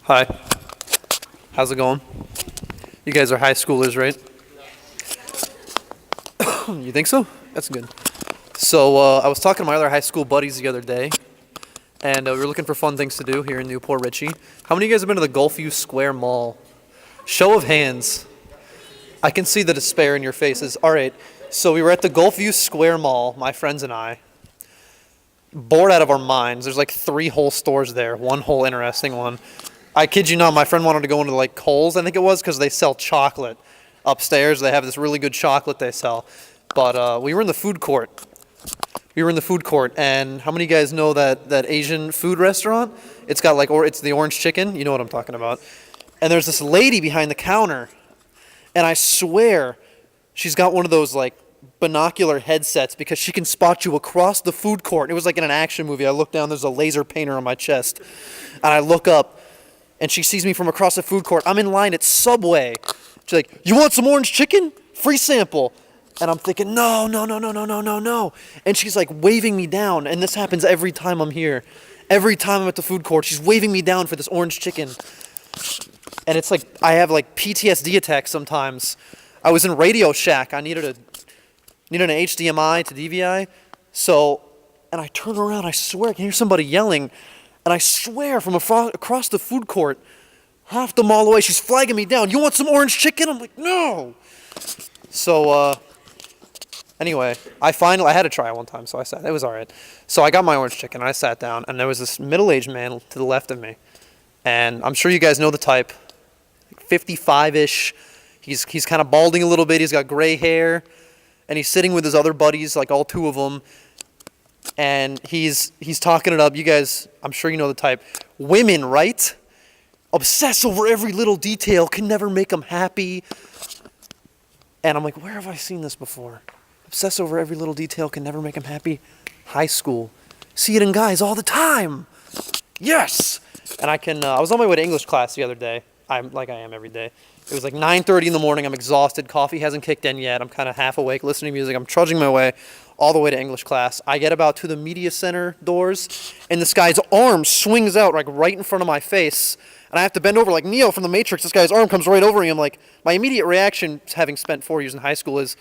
Hi. How's it going? You guys are high schoolers, right? You think so? That's good. So, I was talking to my other high school buddies the other day, and we were looking for fun things to do here in Newport Richie. How many of you guys have been to the Gulfview Square Mall? Show of hands. I can see the despair in your faces. All right. So, we were at the Gulfview Square Mall, my friends and I, bored out of our minds. There's like three whole stores there, one whole interesting one. I kid you not, my friend wanted to go into like Kohl's, I think it was, because they sell chocolate upstairs. They have this really good chocolate they sell. But we were in the food court. And how many of you guys know that Asian food restaurant? It's got like, or it's the orange chicken. You know what I'm talking about. And there's this lady behind the counter, and I swear she's got one of those like binocular headsets because she can spot you across the food court. It was like in an action movie. I look down, there's a laser painter on my chest, and I look up, and she sees me from across the food court. I'm in line at Subway. She's like, "You want some orange chicken? Free sample." And I'm thinking, no, no, no, no, no, no, no, no. And she's like waving me down. And this happens every time I'm here. Every time I'm at the food court, she's waving me down for this orange chicken. And it's like, I have like PTSD attacks sometimes. I was in Radio Shack. I needed an HDMI to DVI. So, and I turn around, I swear, I can hear somebody yelling. And I swear from across the food court, half the mall away, she's flagging me down. "You want some orange chicken?" I'm like, "No." So, anyway, I had to try it one time, so I sat. It was all right. So I got my orange chicken, and I sat down, and there was this middle-aged man to the left of me. And I'm sure you guys know the type, 55-ish. He's kind of balding a little bit. He's got gray hair, and he's sitting with his other buddies, like all two of them. And he's talking it up. You guys, I'm sure you know the type. Women, right? Obsess over every little detail, can never make them happy. And I'm like, where have I seen this before? Obsess over every little detail, can never make them happy. High school. See it in guys all the time. Yes! And I was on my way to English class the other day. I'm like I am every day. It was like 9:30 in the morning. I'm exhausted. Coffee hasn't kicked in yet. I'm kind of half awake, listening to music. I'm trudging my way all the way to English class. I get about to the media center doors, and this guy's arm swings out like right in front of my face. And I have to bend over like Neo from The Matrix. This guy's arm comes right over me. I'm like, my immediate reaction, having spent 4 years in high school, is,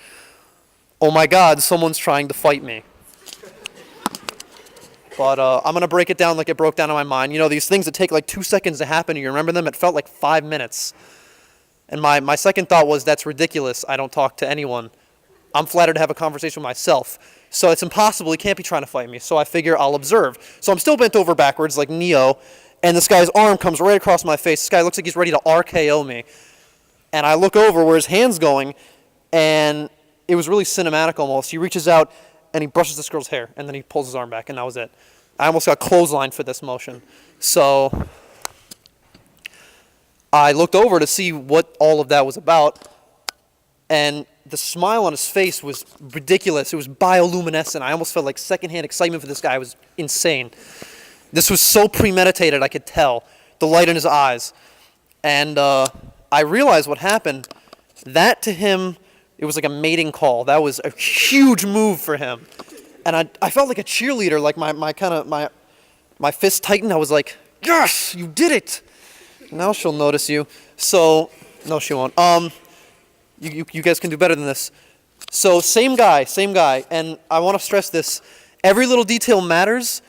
"Oh my God, someone's trying to fight me." But I'm going to break it down like it broke down in my mind. You know, these things that take like 2 seconds to happen, you remember them? It felt like 5 minutes. And my second thought was, that's ridiculous. I don't talk to anyone. I'm flattered to have a conversation with myself. So it's impossible. He can't be trying to fight me. So I figure I'll observe. So I'm still bent over backwards like Neo, and this guy's arm comes right across my face. This guy looks like he's ready to RKO me. And I look over where his hand's going, and it was really cinematic almost. He reaches out, and he brushes this girl's hair, and then he pulls his arm back, and that was it. I almost got clotheslined for this motion. So I looked over to see what all of that was about, and the smile on his face was ridiculous. It was bioluminescent. I almost felt like secondhand excitement for this guy. It was insane. This was so premeditated, I could tell. The light in his eyes. And I realized what happened. That to him, it was like a mating call. That was a huge move for him. And I felt like a cheerleader, like my fist tightened. I was like, "Yes, you did it." Now she'll notice you. So, no, she won't. You guys can do better than this. So, same guy. And I want to stress this. Every little detail matters.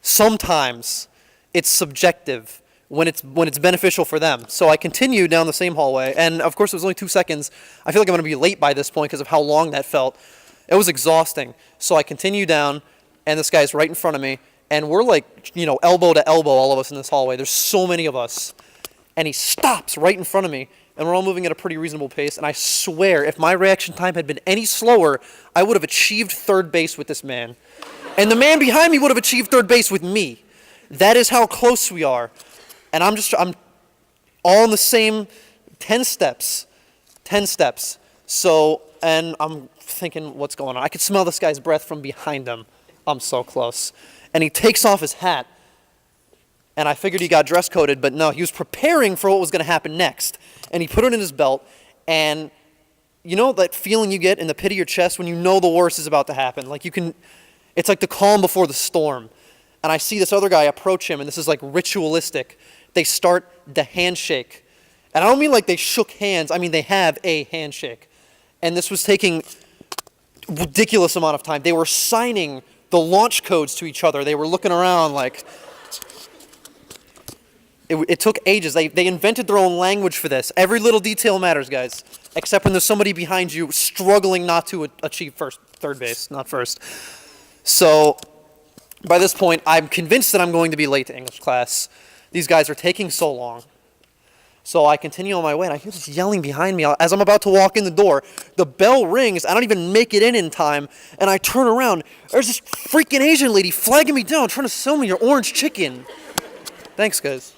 Sometimes it's subjective when it's beneficial for them. So I continue down the same hallway. And, of course, it was only 2 seconds. I feel like I'm going to be late by this point because of how long that felt. It was exhausting. So I continue down, and this guy's right in front of me. And we're like, elbow to elbow, all of us in this hallway. There's so many of us. And he stops right in front of me. And we're all moving at a pretty reasonable pace. And I swear, if my reaction time had been any slower, I would have achieved third base with this man. And the man behind me would have achieved third base with me. That is how close we are. And I'm all in the same 10 steps. 10 steps. So, and I'm thinking, what's going on? I could smell this guy's breath from behind him. I'm so close. And he takes off his hat. And I figured he got dress coded, but no, he was preparing for what was going to happen next. And he put it in his belt. And you know that feeling you get in the pit of your chest when you know the worst is about to happen? Like it's like the calm before the storm. and I see this other guy approach him, and this is like ritualistic. They start the handshake. And I don't mean like they shook hands, I mean they have a handshake. And this was taking ridiculous amount of time. They were signing the launch codes to each other. They were looking around like... It took ages. They invented their own language for this. Every little detail matters, guys. Except when there's somebody behind you struggling not to achieve third base, not first. So, by this point, I'm convinced that I'm going to be late to English class. These guys are taking so long. So I continue on my way, and I hear this yelling behind me. As I'm about to walk in the door, the bell rings. I don't even make it in time, and I turn around. There's this freaking Asian lady flagging me down, trying to sell me your orange chicken. Thanks, guys.